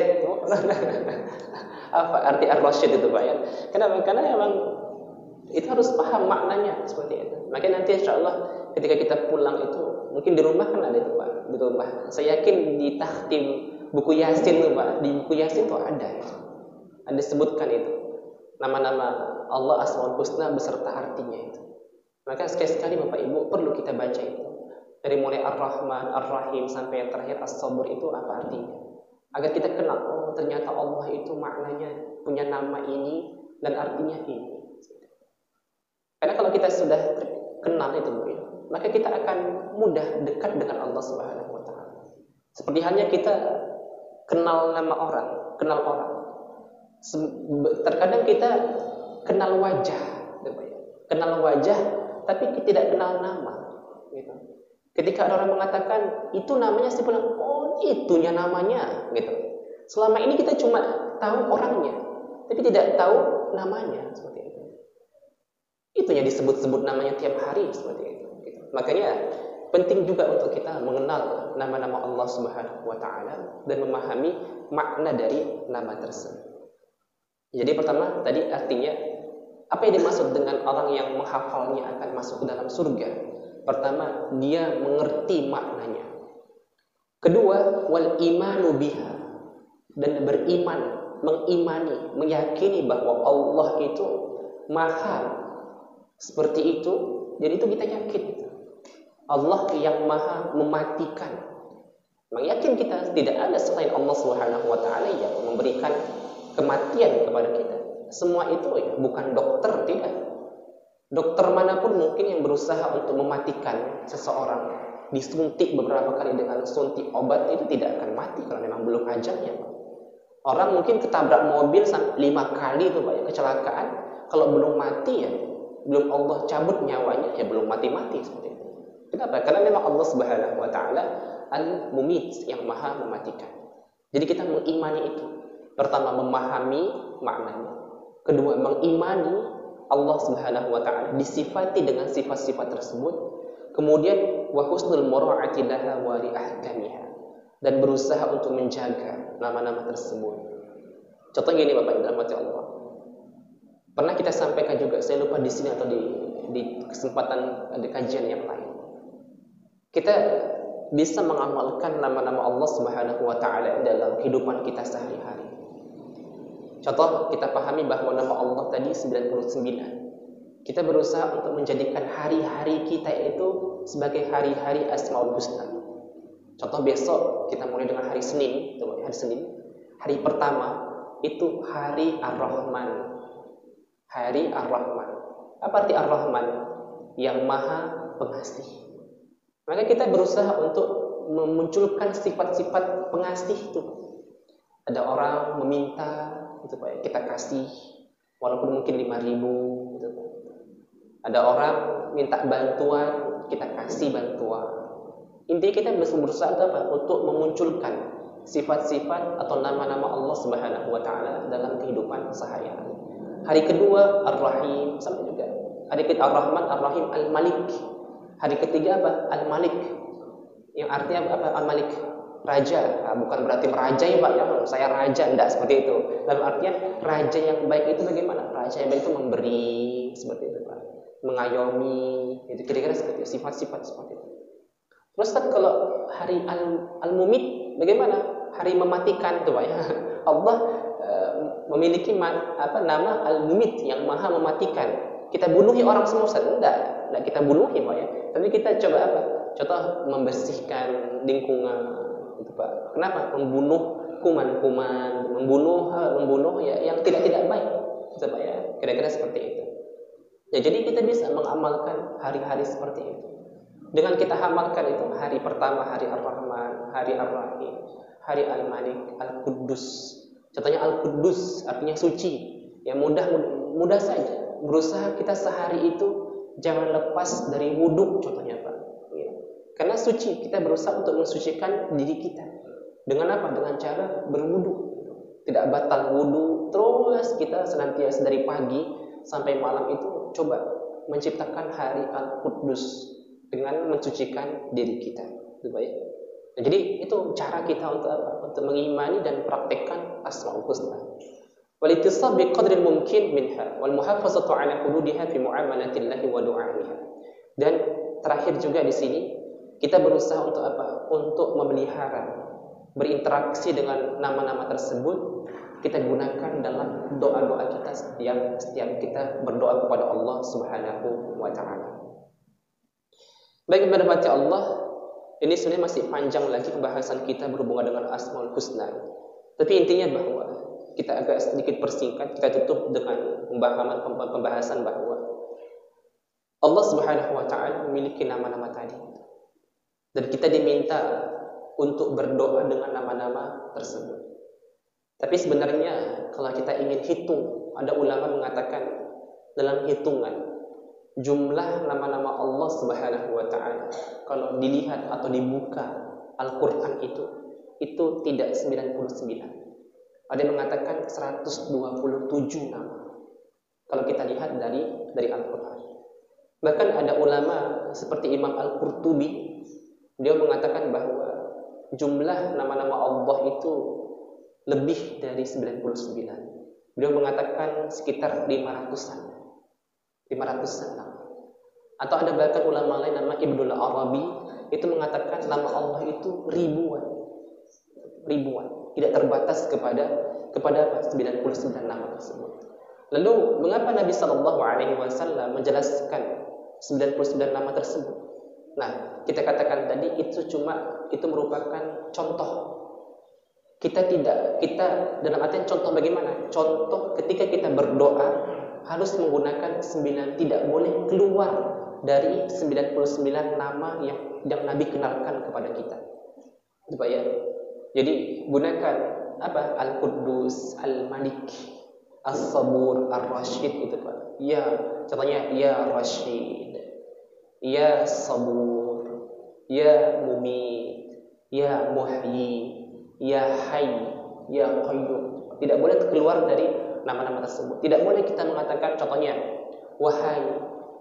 Apa arti Ar-Rasyid itu Pak ya? Kenapa? Karena memang itu harus paham maknanya seperti itu. Makanya nanti insyaallah ketika kita pulang itu mungkin di rumah kan ada itu Pak. Di rumah. Saya yakin di takhtim buku Yasin tuh Pak. Di buku Yasin tuh ada itu. Ada disebutkan itu. Nama-nama Allah Asmaul Husna beserta artinya itu. Maka sekali-sekali Bapak Ibu perlu kita baca itu. Dari mulai Ar-Rahman, Ar-Rahim sampai yang terakhir As-Sabur itu apa artinya? Agar kita kenal, oh ternyata Allah itu maknanya punya nama ini dan artinya ini. Karena kalau kita sudah kenal itu, maka kita akan mudah dekat dengan Allah Subhanahu wa taala. Seperti halnya kita kenal nama orang, kenal orang. Terkadang kita kenal wajah, kenal wajah tapi kita tidak kenal nama, gitu. Ketika ada orang mengatakan itu namanya, saya bilang, oh itunya namanya, gitu. Selama ini kita cuma tahu orangnya, tapi tidak tahu namanya, seperti itu. Itunya disebut-sebut namanya tiap hari, seperti itu. Gitu. Makanya penting juga untuk kita mengenal nama-nama Allah Subhanahu wa taala dan memahami makna dari nama tersebut. Jadi pertama tadi artinya apa yang dimaksud dengan orang yang menghafalnya akan masuk ke dalam surga? Pertama, dia mengerti maknanya. Kedua, wal imanu biha, dan beriman, mengimani, meyakini bahwa Allah itu maha seperti itu. Jadi itu kita yakin Allah yang maha mematikan. Yakin kita tidak ada selain Allah Subhanahu wa taala yang memberikan kematian kepada kita. Semua itu ya, bukan dokter, tidak. Dokter manapun mungkin yang berusaha untuk mematikan seseorang, disuntik beberapa kali dengan suntik obat, itu tidak akan mati kalau memang belum ajalnya. Orang mungkin ketabrak mobil sampai 5 kali itu Pak, ya, kecelakaan, kalau belum mati ya, belum Allah cabut nyawanya ya belum mati-mati seperti itu. Kenapa? Karena memang Allah Subhanahu wa taala Al-Mumit, yang maha mematikan. Jadi kita mengimani itu. Pertama, memahami maknanya. Kedua, mengimani Allah Subhanahu wa taala disifati dengan sifat-sifat tersebut. Kemudian wa husnul mura'ati laha wa li ahkamiha, dan berusaha untuk menjaga nama-nama tersebut. Contoh gini Bapak Ibu rahmati Allah. Pernah kita sampaikan juga, saya lupa di sini atau di kesempatan di kajian yang lain. Kita bisa mengamalkan nama-nama Allah Subhanahu wa taala dalam kehidupan kita sehari-hari. Contoh, kita pahami bahwa nama Allah tadi 99. Kita berusaha untuk menjadikan hari-hari kita itu sebagai hari-hari Asmaul Husna. Contoh, besok kita mulai dengan hari Senin. Hari Senin, hari pertama itu hari Ar-Rahman. Hari Ar-Rahman. Apa arti Ar-Rahman? Yang maha pengasih. Maka kita berusaha untuk memunculkan sifat-sifat pengasih itu. Ada orang meminta, gitu Pak, kita kasih walaupun mungkin 5.000 gitu. Ada orang minta bantuan, kita kasih bantuan. Intinya kita berusaha apa? Untuk memunculkan sifat-sifat atau nama-nama Allah Subhanahu wa taala dalam kehidupan sehari-hari. Hari kedua Ar-Rahim, sama juga. Hari ketiga Ar-Rahman, Ar-Rahim, Al-Malik. Hari ketiga apa? Al-Malik. Yang artinya apa? Al-Malik, raja. Nah, bukan berarti merajai Pak, ya, saya raja, tidak seperti itu. Dalam artian raja yang baik itu bagaimana? Raja yang baik itu memberi, seperti itu Pak. Mengayomi, itu kira-kira seperti itu, sifat-sifat seperti itu. Terus kan kalau hari Al-Mumit bagaimana? Hari mematikan tuh Pak, ya. Allah memiliki nama Al-Mumit, yang maha mematikan. Kita bunuhi orang semua, tidak kita bunuhi Pak, ya. Tapi kita coba apa? Contoh, membersihkan lingkungan, gitu Pak. Kenapa? Membunuh kuman-kuman, membunuh ya yang tidak baik, gitu Pak, ya. Kira-kira seperti itu. Ya, jadi kita bisa mengamalkan hari-hari seperti itu. Dengan kita amalkan itu, hari pertama hari Ar-Rahman, hari Ar-Rahim, hari Al-Malik, Al-Quddus. Contohnya Al-Quddus artinya suci. Ya mudah saja. Berusaha kita sehari itu jangan lepas dari wudhu, contohnya Pak. Ya. Karena suci, kita berusaha untuk mensucikan diri kita. Dengan apa? Dengan cara berwudhu. Tidak batal wudhu, terus kita senantiasa dari pagi sampai malam itu coba menciptakan hari Al-Quddus dengan mensucikan diri kita. Baik. Nah, jadi itu cara kita untuk mengimani dan praktekkan Asmaul Husna. Wal-ittisab biqadri mungkin minha wal muhafazatu ala hududiha fi muamalatillahi wa du'aiha. Dan terakhir juga di sini kita berusaha untuk apa? Untuk memelihara, berinteraksi dengan nama-nama tersebut. Kita gunakan dalam doa-doa kita setiap kita berdoa kepada Allah Subhanahu wa taala. Baik, kepada Allah, ini sebenarnya masih panjang lagi pembahasan kita berhubungan dengan Asmaul Husna. Tapi intinya bahwa kita agak sedikit persingkat, kita tutup dengan pembahasan bahwa Allah Subhanahu wa taala memiliki nama-nama tadi. Dan kita diminta untuk berdoa dengan nama-nama tersebut. Tapi sebenarnya kalau kita ingin hitung, ada ulama mengatakan dalam hitungan jumlah nama-nama Allah Subhanahu wa taala kalau dilihat atau dibuka Al-Qur'an itu tidak 99. Ada yang mengatakan 127 nama. Kalau kita lihat dari Al-Qur'an. Bahkan ada ulama seperti Imam Al-Qurtubi, dia mengatakan bahwa jumlah nama-nama Allah itu lebih dari 99. Beliau mengatakan sekitar 500-an. 500-an nama. Atau ada bahkan ulama lain nama Ibnul Arabi itu mengatakan nama Allah itu ribuan. Ribuan. Tidak terbatas kepada 99 nama tersebut. Lalu mengapa Nabi SAW menjelaskan 99 nama tersebut? Nah, kita katakan tadi itu merupakan contoh. Kita dalam artian contoh bagaimana? Contoh ketika kita berdoa harus menggunakan 9, tidak boleh keluar dari 99 nama yang Nabi kenalkan kepada kita. Itu Pak ya. Jadi gunakan apa? Al-Quddus, Al-Malik, As-Sabur, Ar-Rashid itu Pak. Ya, contohnya ya Rashid, ya Sabur, ya Mumit, ya Muhyi, ya Hayy, ya Qayyum. Tidak boleh keluar dari nama-nama tersebut. Tidak boleh kita mengatakan contohnya wahai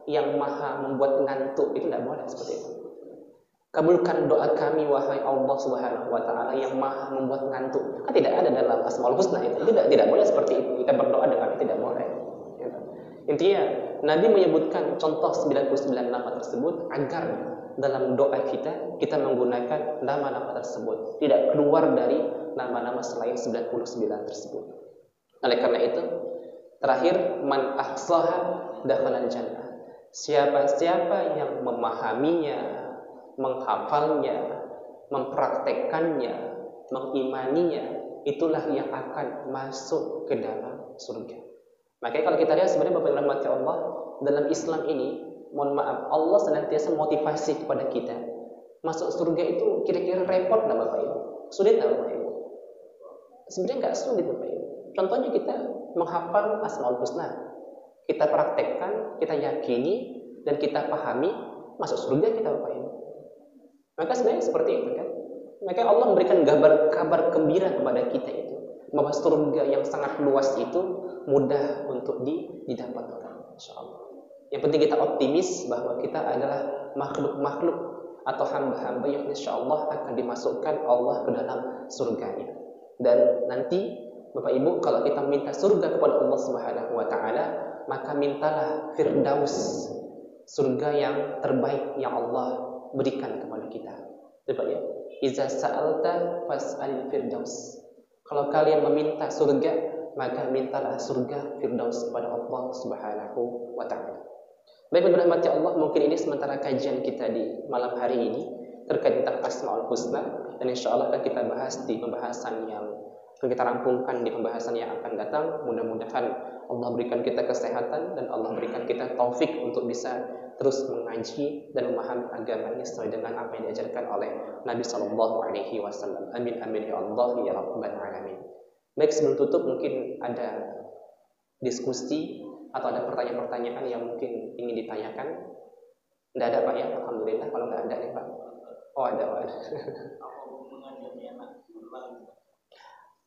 yang maha membuat ngantuk, itu tidak boleh seperti itu. Kabulkan doa kami wahai Allah Subhanahu wa taala yang maha membuat ngantuk. Kan tidak ada dalam Asmaul Husna itu. Tidak boleh seperti itu. Kita berdoa dengan tidak boleh. Intinya Nabi menyebutkan contoh 99 nama tersebut agar dalam doa kita menggunakan nama-nama tersebut, tidak keluar dari nama-nama selain 99 tersebut. Oleh karena itu, terakhir man ahsaha dakhalal jannah. Siapa yang memahaminya, menghafalnya, mempraktekkannya, mengimaninya, itulah yang akan masuk ke dalam surga. Makanya kalau kita lihat sebenarnya Bapak Ibu rahmati Allah, dalam Islam ini, mohon maaf, Allah senantiasa motivasi kepada kita. Masuk surga itu kira-kira repot nggak Bapak Ibu? Sulit nggak Bapak Ibu? Sebenarnya nggak sulit Bapak Ibu. Contohnya kita menghafal Asmaul Husna, kita praktekkan, kita yakini, dan kita pahami, masuk surga kita Bapak Ibu. Maka sebenarnya seperti itu kan. Maka Allah memberikan kabar gembira kepada kita itu, bahwa surga yang sangat luas itu mudah untuk didapatkan, insyaallah. Yang penting kita optimis bahwa kita adalah makhluk-makhluk atau hamba-hamba yang insyaallah akan dimasukkan Allah ke dalam surganya. Dan nanti Bapak Ibu, kalau kita minta surga kepada Allah Subhanahu wa taala, maka mintalah Firdaus, surga yang terbaik yang Allah berikan kepada kita. Coba ya. Iza sa'alta fas'alil firdaus. Kalau kalian meminta surga, maka mintalah surga Firdaus kepada Allah Subhanahu wa taala. Baik, berahmati Allah, mungkin ini sementara kajian kita di malam hari ini terkait tentang Asmaul Husna, dan insyaallah akan kita bahas di pembahasan yang akan kita rampungkan di pembahasan yang akan datang. Mudah-mudahan Allah berikan kita kesehatan dan Allah berikan kita taufik untuk bisa terus mengaji dan memahami agama ini sesuai dengan apa yang diajarkan oleh Nabi Sallallahu Alaihi Wasallam. Amin amin ya Allah ya Rabbal Alamin. Baik, sebelum tutup mungkin ada diskusi atau ada pertanyaan-pertanyaan yang mungkin ingin ditanyakan. Tidak ada Pak ya, alhamdulillah. Kalau nggak ada nih Pak. Oh ada.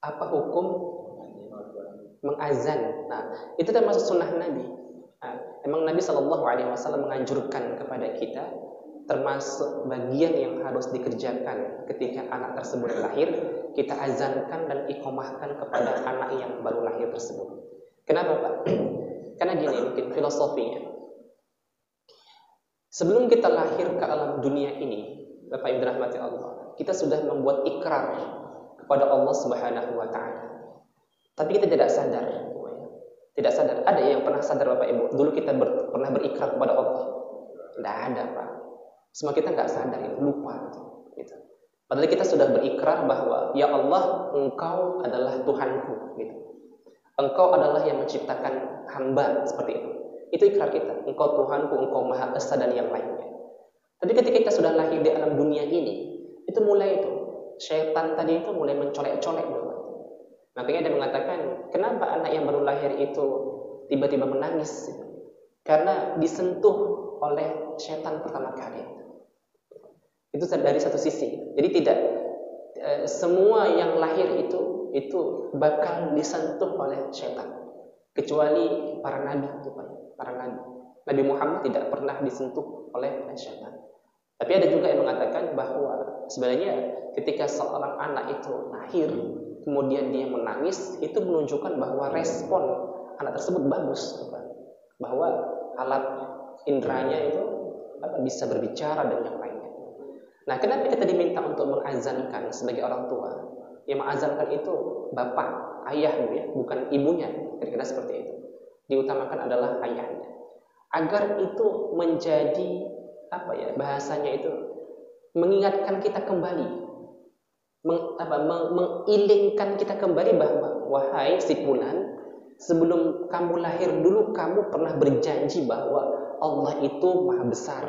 Apa hukum mengazan? Nah, itu termasuk sunnah Nabi. Nah, emang Nabi SAW menganjurkan kepada kita, termasuk bagian yang harus dikerjakan ketika anak tersebut lahir, kita azankan dan iqamahkan kepada anak yang baru lahir tersebut. Kenapa Pak? Karena gini mungkin filosofinya. Sebelum kita lahir ke alam dunia ini, Bapak Ibu rahmati Allah, kita sudah membuat ikrar kepada Allah Subhanahu wa taala. Tapi kita tidak sadar. Tidak sadar. Ada yang pernah sadar Bapak Ibu? Dulu kita pernah berikrar kepada Allah. Tidak ada Pak. Semua kita nggak sadar itu, lupa gitu. Padahal kita sudah berikrar bahwa ya Allah, Engkau adalah Tuhanku gitu. Engkau adalah yang menciptakan hamba, seperti itu. Itu ikrar kita. Engkau Tuhanku, Engkau Maha Esa dan yang lainnya. Tapi ketika kita sudah lahir di alam dunia ini, itu mulai itu syaitan tadi itu mulai mencolek-colek. Makanya dia mengatakan, kenapa anak yang baru lahir itu tiba-tiba menangis? Karena disentuh oleh syaitan pertama kali. Itu dari satu sisi. Jadi tidak semua yang lahir itu bakal disentuh oleh syaitan, kecuali para nabi, para nabi. Nabi Muhammad tidak pernah disentuh oleh syaitan. Tapi ada juga yang mengatakan bahwa sebenarnya ketika seorang anak itu lahir, kemudian dia menangis, itu menunjukkan bahwa respon anak tersebut bagus, bahwa alat indranya itu bisa berbicara dan yang lainnya. Nah, kenapa kita diminta untuk mengazankan sebagai orang tua? Yang mengazankan itu bapak, ayah, ya, bukan ibunya. Kira-kira seperti itu. Diutamakan adalah ayahnya. Agar itu menjadi bahasanya itu mengingatkan kita kembali, mengilingkan kita kembali bahwa wahai si fulan, sebelum kamu lahir dulu kamu pernah berjanji bahwa Allah itu maha besar.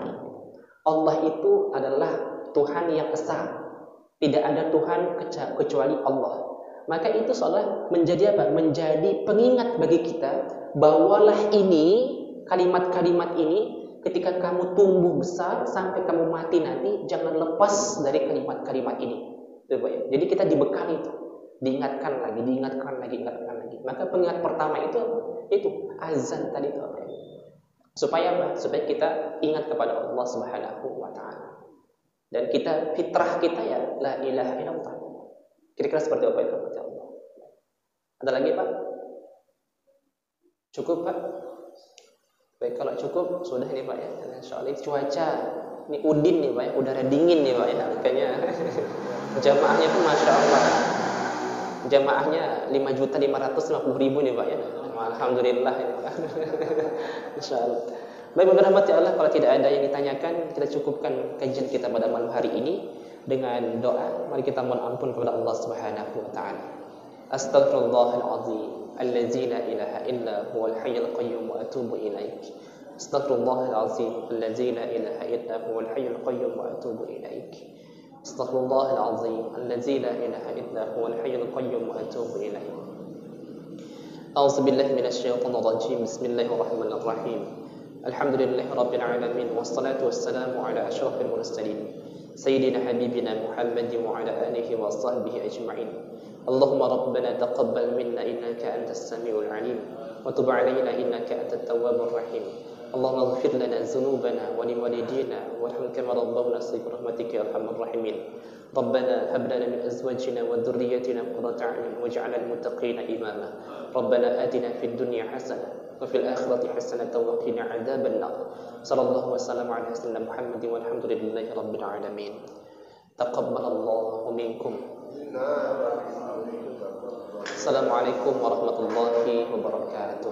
Allah itu adalah Tuhan yang esa. Tidak ada Tuhan kecuali Allah. Maka itu seolah menjadi menjadi pengingat bagi kita, bawalah ini kalimat-kalimat ini ketika kamu tumbuh besar sampai kamu mati nanti, jangan lepas dari kalimat-kalimat ini. Jadi kita dibekali itu, diingatkan lagi. Maka pengingat pertama itu azan tadi itu supaya apa? Supaya kita ingat kepada Allah Subhanahu wa taala. Dan kita fitrah kita ya la ilaha illallah. Kira-kira seperti apa itu kata Allah? Ada lagi, Pak? Cukup, Pak? Baik, kalau cukup sudah ini, Pak ya. Insyaallah cuaca ini udin nih, Pak ya. Udara dingin nih, Pak ya. Makanya jamaahnya pun Masya Allah. Jamaahnya 5.550.000 nih, Pak ya. Alhamdulillah ini, Pak. Insyaallah. Baik, berahmati Allah, kalau tidak ada yang ditanyakan, kita cukupkan kajian kita pada malam hari ini dengan doa. Mari kita mohon ampun kepada Allah Subhanahu wa taala. Astaghfirullahal azim allazi la ilaha illa huwal hayyul qayyum wa atubu ilaik. Astaghfirullahal azim allazi la ilaha illa huwal hayyul qayyum wa atubu ilaik. Astaghfirullahal azim allazi la ilaha illa huwal hayyul qayyum wa atubu ilaik. A'udzu billahi minasy syaithanir rajim. Bismillahirrahmanirrahim. Alhamdulillahi rabbil alamin wassalatu wassalamu ala asyrafil mursalin sayyidina habibina Muhammadin wa ala alihi wa sahbihi ajma'in. Allahumma rabbana taqabbal minna innaka antas samiul alim wa tub alaina innaka antat tawwabur rahim. Allahumma ighfir lana dhunubana wa liwalidina warham kama rabbawna saghira rahmatika ya arhamar rahimin. Rabbana hab lana min azwajina wa dhurriyyatina qurrata a'yun waj'alna lil muttaqina imama. Rabbana atina fid dunya hasanah وفي الآخرة حسنة وقنا عذاب النار. صلى الله وسلم على سيدنا محمد والحمد لله رب العالمين. تقبل الله منكم. السلام عليكم ورحمة الله وبركاته.